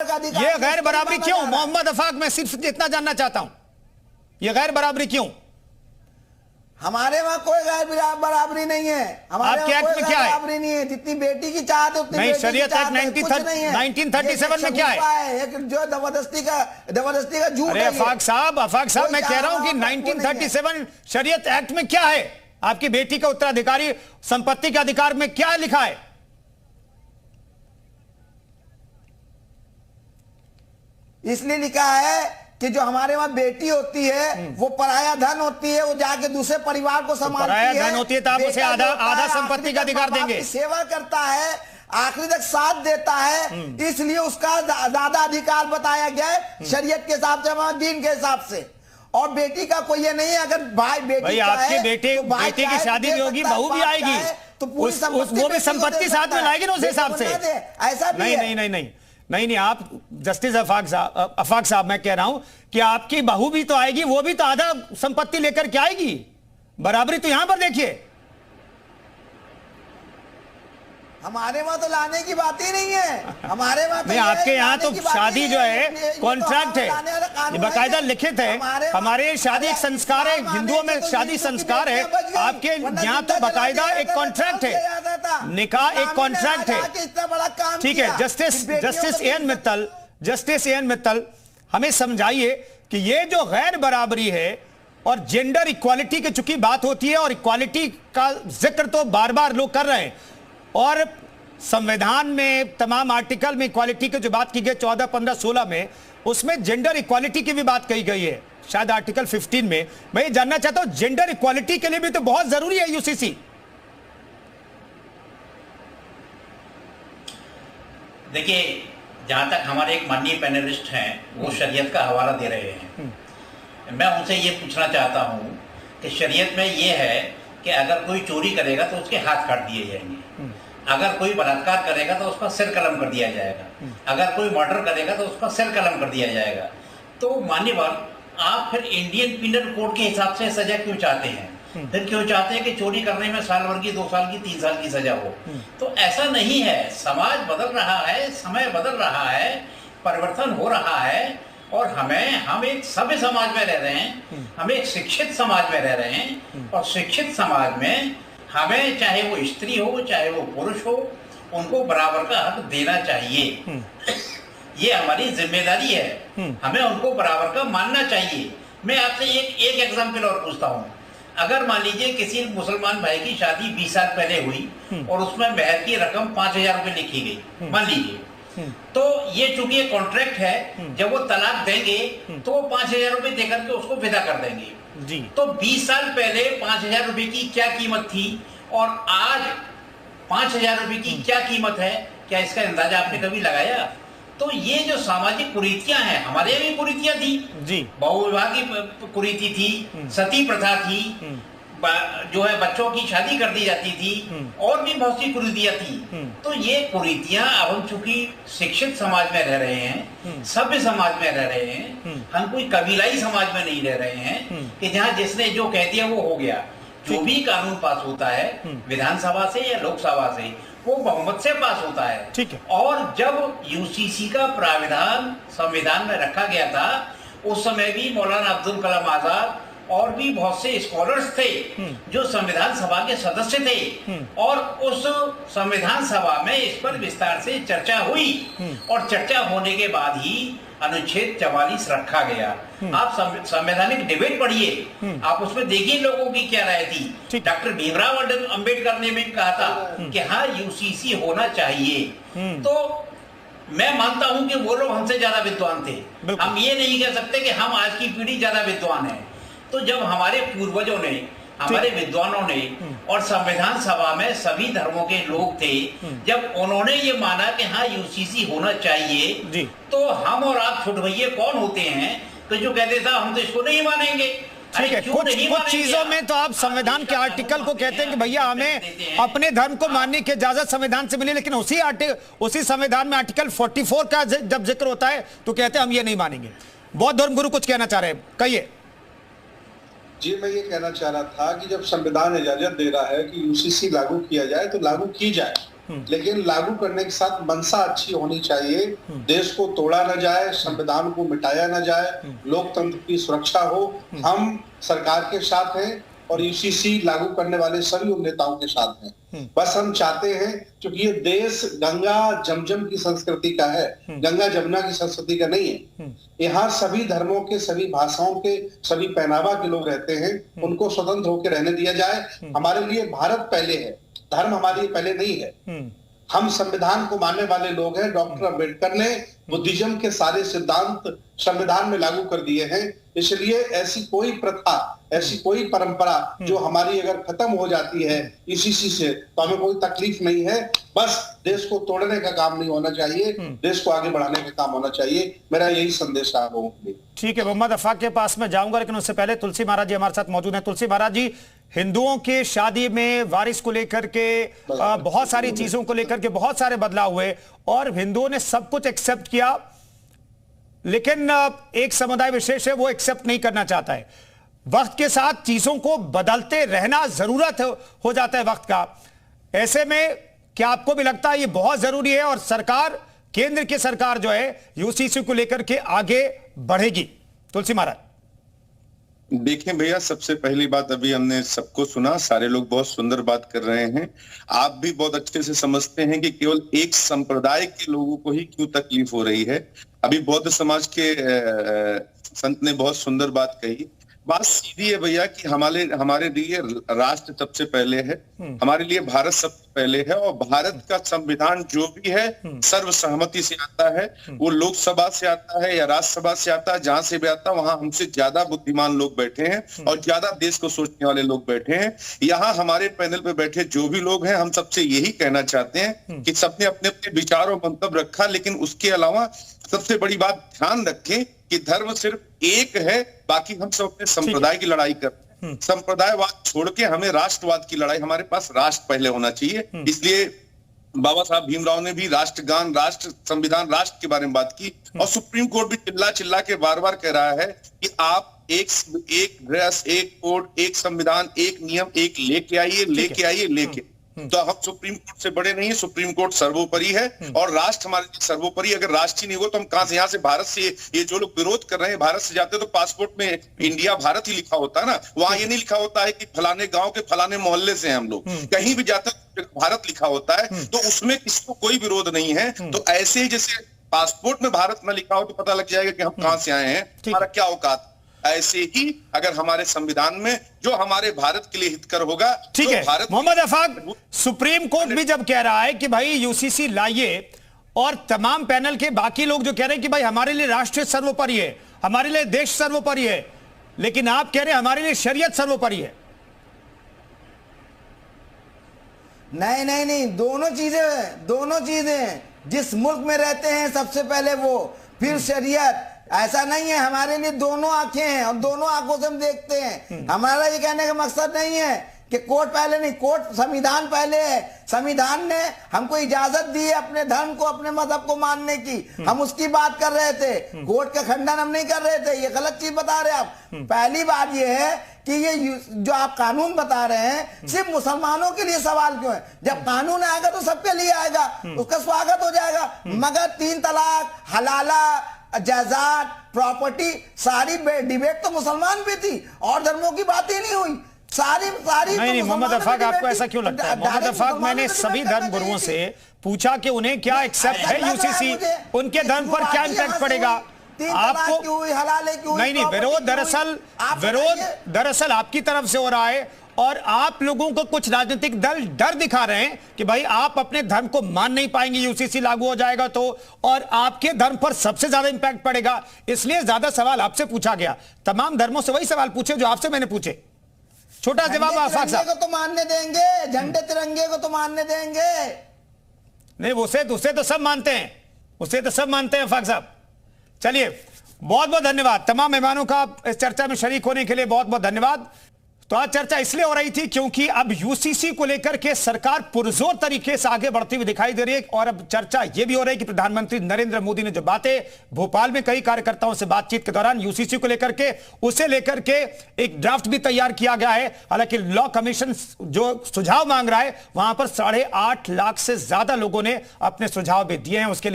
का अधिकार, ये गैर बराबरी क्यों मोहम्मद अफाक? मैं सिर्फ इतना जानना चाहता हूं, ये गैर बराबरी क्यों? हमारे वहां कोई गैर बराबरी नहीं है। हमारे आपके एक्ट में क्या है? बराबरी नहीं है, जितनी बेटी की चाहत है उतनी नहीं, बेटी शरीयत की चाहत एक्ट है, कुछ नहीं है। 1937 में क्या है? एक जो जबरदस्ती का झूठ अरे है। अफाक साहब मैं कह रहा हूं कि 1937 शरीयत एक्ट में क्या है? आपकी बेटी का उत्तराधिकारी संपत्ति के अधिकार में क्या लिखा है? इसलिए लिखा है कि जो हमारे वहां बेटी होती है वो पराया धन होती है, वो जाके दूसरे परिवार को संभालती है। पराया धन होती है तो आप उसे आधा संपत्ति का अधिकार देंगे। सेवा करता है, आखिरी तक साथ देता है, इसलिए उसका ज्यादा अधिकार बताया गया है शरीयत के हिसाब से, हमारे दीन के हिसाब से। और बेटी का कोई ये नहीं है, अगर भाई आपके बेटी की शादी भी होगी, बहू भी आएगी, तो पूरी वो भी संपत्ति साथ में लाएगी ना उस हिसाब से। ऐसा नहीं, आप जस्टिस अफाक साहब मैं कह रहा हूं कि आपकी बहू भी तो आएगी, वो भी तो आधा संपत्ति लेकर के आएगी। बराबरी तो यहां पर देखिए। हमारे वहां तो लाने की बात ही नहीं है। हमारे वहां नहीं, आपके यहाँ तो शादी जो है कॉन्ट्रैक्ट है, बाकायदा लिखित है। हमारे शादी एक संस्कार है, हिंदुओं में शादी संस्कार है। आपके यहाँ तो बाकायदा एक कॉन्ट्रैक्ट है, निकाह एक कॉन्ट्रैक्ट है। ठीक है, जस्टिस एएन मित्तल हमें समझाइए कि ये जो गैर बराबरी है और जेंडर इक्वालिटी की चूंकि बात होती है, और इक्वालिटी का जिक्र तो बार बार लोग कर रहे हैं, और संविधान में तमाम आर्टिकल में इक्वालिटी की जो बात की गई 14, 15, 16 में, उसमें जेंडर इक्वालिटी की भी बात कही गई है, शायद आर्टिकल 15 में। मैं ये जानना चाहता हूं, जेंडर इक्वालिटी के लिए भी तो बहुत जरूरी है यूसीसी। देखिए, जहां तक हमारे एक माननीय पैनलिस्ट हैं वो शरीयत का हवाला दे रहे हैं, मैं उनसे ये पूछना चाहता हूं कि शरीयत में ये है कि अगर कोई चोरी करेगा तो उसके हाथ काट दिए जाएंगे, अगर कोई बलात्कार करेगा तो उसका सिर कलम कर दिया जाएगा, अगर कोई मर्डर करेगा तो उसका सिर कलम कर दिया जाएगा। तो मान्यवर, आप फिर इंडियन पिनल कोड के हिसाब से सजा क्यों चाहते हैं? फिर क्यों चाहते हैं कि चोरी करने में साल भर की, 2 साल की, 3 साल की सजा हो? तो ऐसा नहीं है। समाज बदल रहा है, समय बदल रहा है, परिवर्तन हो रहा है, और हम एक सभ्य समाज में रह रहे हैं, हम एक शिक्षित समाज में रह रहे हैं, और शिक्षित समाज में हमें, चाहे वो स्त्री हो चाहे वो पुरुष हो, उनको बराबर का हक देना चाहिए। ये हमारी जिम्मेदारी है, हमें उनको बराबर का मानना चाहिए। मैं आपसे एक एग्जाम्पल और पूछता हूँ। अगर मान लीजिए किसी मुसलमान भाई की शादी 20 साल पहले हुई और उसमें महर की रकम 5,000 रुपये लिखी गई, मान लीजिए, तो ये चूंकि एक है, जब वो तलाक देंगे तो वो 5,000 रुपये देकर के उसको विदा कर देंगे जी। तो 20 साल पहले 5,000 रुपये की क्या कीमत थी और आज 5,000 रुपये की क्या कीमत है? क्या इसका अंदाजा आपने कभी लगाया? तो ये जो सामाजिक कुरीतियां हैं, हमारे यहाँ भी कुरीतियां थी जी, बहुविवाह की कुरीति थी, सती प्रथा थी, जो है बच्चों की शादी कर दी जाती थी, और भी बहुत सी कुरीतियां थी। तो ये कुरीतियां, अब हम चूंकि शिक्षित समाज में रह रहे हैं, सभ्य समाज में रह रहे हैं, हम कोई कबीलाई समाज में नहीं रह रहे हैं कि जहां जिसने जो कह दिया वो हो गया। जो भी कानून पास होता है विधानसभा से या लोकसभा से, वो बहुमत से पास होता है। ठीक है। और जब यूसीसी का प्राविधान संविधान में रखा गया था, उस समय भी मौलाना अब्दुल कलाम आजाद और भी बहुत से स्कॉलर्स थे जो संविधान सभा के सदस्य थे, और उस संविधान सभा में इस पर विस्तार से चर्चा हुई, और चर्चा होने के बाद ही अनुच्छेद 44 रखा गया। आप संवैधानिक डिबेट पढ़िए, आप उसमें देखिए लोगों की क्या राय थी। डॉक्टर भीमराव अंबेडकर ने भी कहा था कि हाँ, यूसीसी होना चाहिए। तो मैं मानता हूं कि वो लोग हमसे ज्यादा विद्वान थे, हम ये नहीं कह सकते कि हम आज की पीढ़ी ज्यादा विद्वान है। तो जब हमारे पूर्वजों ने, हमारे विद्वानों ने, और संविधान सभा में सभी धर्मों के लोग थे, जब उन्होंने ये माना कि हाँ यूसीसी होना चाहिए, तो हम और आप छोटे भैया कौन होते हैं तो जो कहते था हम तो इसको नहीं मानेंगे। ठीक है, कुछ चीजों में तो आप संविधान के आर्टिकल को कहते हैं कि भैया हमें अपने धर्म को मानने की इजाजत संविधान से मिली, लेकिन उसी संविधान में आर्टिकल 44 का जब जिक्र होता है तो कहते हैं हम ये नहीं मानेंगे। बौद्ध धर्मगुरु कुछ कहना चाह रहे हैं, कहिए। जी, मैं ये कहना चाह रहा था कि जब संविधान इजाजत दे रहा है कि यूसीसी लागू किया जाए तो लागू की जाए, लेकिन लागू करने के साथ मंशा अच्छी होनी चाहिए। देश को तोड़ा न जाए, संविधान को मिटाया न जाए, लोकतंत्र की सुरक्षा हो। हम सरकार के साथ हैं और यूसीसी लागू करने वाले सभी उन नेताओं के साथ हैं। बस हम चाहते हैं, क्योंकि ये देश गंगा जमजम की संस्कृति का है, गंगा जमुना की संस्कृति का नहीं है। यहाँ सभी धर्मों के, सभी भाषाओं के, सभी पहनावा के लोग रहते हैं। उनको स्वतंत्र होकर रहने दिया जाए। हमारे लिए भारत पहले है, धर्म हमारे लिए पहले नहीं है। हम संविधान को मानने वाले लोग हैं। डॉक्टर अंबेडकर ने बुद्धिज्म के सारे सिद्धांत संविधान में लागू कर दिए हैं। इसलिए ऐसी कोई प्रथा, ऐसी कोई परंपरा जो हमारी अगर खत्म हो जाती है यूसीसी से, तो हमें कोई तकलीफ नहीं है। बस देश को तोड़ने का काम नहीं होना चाहिए, देश को आगे बढ़ाने का काम होना चाहिए। मेरा यही संदेश है आप लोगों के लिए। ठीक है, मोहम्मद अफाक के पास में जाऊंगा, लेकिन उससे पहले तुलसी महाराज जी हमारे साथ मौजूद हैं। तुलसी महाराज जी, हिंदुओं के शादी में वारिस को लेकर के बहुत सारी चीजों को लेकर के बहुत सारे बदलाव हुए और हिंदुओं ने सब कुछ एक्सेप्ट किया, लेकिन एक समुदाय विशेष है वो एक्सेप्ट नहीं करना चाहता है। वक्त के साथ चीजों को बदलते रहना जरूरत हो जाता है वक्त का। ऐसे में क्या आपको भी लगता है ये बहुत जरूरी है और सरकार, केंद्र की सरकार जो है यूसीसी को लेकर के आगे बढ़ेगी? तुलसी महाराज। देखें भैया, सबसे पहली बात, अभी हमने सबको सुना, सारे लोग बहुत सुंदर बात कर रहे हैं। आप भी बहुत अच्छे से समझते हैं कि केवल एक संप्रदाय के लोगों को ही क्यों तकलीफ हो रही है। अभी बौद्ध समाज के संत ने बहुत सुंदर बात कही। बात सीधी है भैया कि हमारे लिए राष्ट्र सबसे पहले है, हमारे लिए भारत सबसे पहले है। और भारत का संविधान जो भी है सर्वसहमति से आता है, वो लोकसभा से आता है या राज्यसभा से आता है, जहां से भी आता है वहां हमसे ज्यादा बुद्धिमान लोग बैठे हैं और ज्यादा देश को सोचने वाले लोग बैठे हैं। यहाँ हमारे पैनल पे बैठे जो भी लोग हैं, हम सबसे यही कहना चाहते हैं कि सबने अपने अपने विचार और मंतव्य रखा, लेकिन उसके अलावा सबसे बड़ी बात ध्यान रखें कि धर्म सिर्फ एक है, बाकी हम सब अपने संप्रदाय की लड़ाई कर रहे हैं। संप्रदायवाद छोड़ के हमें राष्ट्रवाद की लड़ाई, हमारे पास राष्ट्र पहले होना चाहिए। इसलिए बाबा साहब भीमराव ने भी राष्ट्रगान, राष्ट्र संविधान, राष्ट्र के बारे में बात की और सुप्रीम कोर्ट भी चिल्ला चिल्ला के बार बार कह रहा है कि आप एक ड्रेस, एक कोड, एक संविधान, एक नियम, एक लेके आइए। तो हम सुप्रीम कोर्ट से बड़े नहीं है, सुप्रीम कोर्ट सर्वोपरि है और राष्ट्र हमारे लिए सर्वोपरि। अगर राष्ट्र ही नहीं हो तो हम कहां से, यहाँ से भारत से, ये जो लोग विरोध कर रहे हैं भारत से जाते हैं तो पासपोर्ट में इंडिया भारत ही लिखा होता है ना, वहां ये नहीं लिखा होता है कि फलाने गांव के फलाने मोहल्ले से हैं हम लोग। कहीं भी जाते हैं भारत लिखा होता है, तो उसमें किसको कोई विरोध नहीं है। तो ऐसे ही जैसे पासपोर्ट में भारत न लिखा हो तो पता लग जाएगा कि हम कहां से आए हैं, हमारा क्या औकात। ऐसे ही अगर हमारे संविधान में जो हमारे भारत के लिए हितकर होगा, ठीक है। मोहम्मद अफाक, सुप्रीम कोर्ट भी जब कह रहा है कि भाई यूसीसी लाइए और तमाम पैनल के बाकी लोग जो कह रहे हैं कि भाई हमारे लिए राष्ट्र सर्वोपरि है, हमारे लिए देश सर्वोपरि है, लेकिन आप कह रहे हैं हमारे लिए शरीयत सर्वोपरि है। नहीं, दोनों चीजें जिस मुल्क में रहते हैं सबसे पहले वो, फिर शरीयत। ऐसा नहीं है, हमारे लिए दोनों आंखें हैं और दोनों आंखों से हम देखते हैं। हमारा ये कहने का मकसद नहीं है कि कोर्ट पहले नहीं, कोर्ट, संविधान पहले है। संविधान ने हमको इजाजत दी है अपने धर्म को, अपने मजहब को मानने की, हम उसकी बात कर रहे थे। कोर्ट का खंडन हम नहीं कर रहे थे, ये गलत चीज बता रहे आप। पहली बात ये है कि ये जो आप कानून बता रहे हैं सिर्फ मुसलमानों के लिए सवाल क्यों है? जब कानून आएगा तो सबके लिए आएगा, उसका स्वागत हो जाएगा। मगर 3 तलाक, हलाला, जायदाद, प्रॉपर्टी, सारी डिबेट तो मुसलमान पे थी और धर्मों की बात ही नहीं हुई। सारी नहीं, मोहम्मद अफाक, आपको ऐसा क्यों लगता है? मोहम्मद अफाक, मैंने सभी धर्म गुरुओं से पूछा कि उन्हें क्या एक्सेप्ट है यूसीसी, उनके धर्म पर क्या इंपैक्ट पड़ेगा आपको? नहीं, विरोध दरअसल आपकी तरफ से हो रहा है और आप लोगों को कुछ राजनीतिक दल डर दिखा रहे हैं कि भाई आप अपने धर्म को मान नहीं पाएंगे, यूसीसी लागू हो जाएगा तो, और आपके धर्म पर सबसे ज्यादा इंपैक्ट पड़ेगा। इसलिए ज्यादा सवाल आपसे पूछा गया। तमाम धर्मों से वही सवाल पूछे जो आपसे मैंने पूछे। छोटा जवाब आफाक साहब। को तो मानने देंगे, झंडे तिरंगे को तो मानने देंगे। नहीं, उसे तो सब मानते हैं, उसे तो सब मानते हैं आफाक साहब। चलिए, बहुत बहुत धन्यवाद तमाम मेहमानों का इस चर्चा में शरीक होने के लिए, बहुत बहुत धन्यवाद। तो आज चर्चा इसलिए हो रही थी क्योंकि अब यूसीसी को लेकर के सरकार पुरजोर तरीके से आगे बढ़ती हुई दिखाई दे रही है। और अब चर्चा यह भी हो रही है कि प्रधानमंत्री नरेंद्र मोदी ने जो बातें भोपाल में कई कार्यकर्ताओं से बातचीत के दौरान यूसीसी को लेकर के, उसे लेकर के एक ड्राफ्ट भी तैयार किया गया है। हालांकि लॉ कमीशन जो सुझाव मांग रहा है वहां पर 8.5 लाख से ज्यादा लोगों ने अपने सुझाव भी दिए हैं। उसके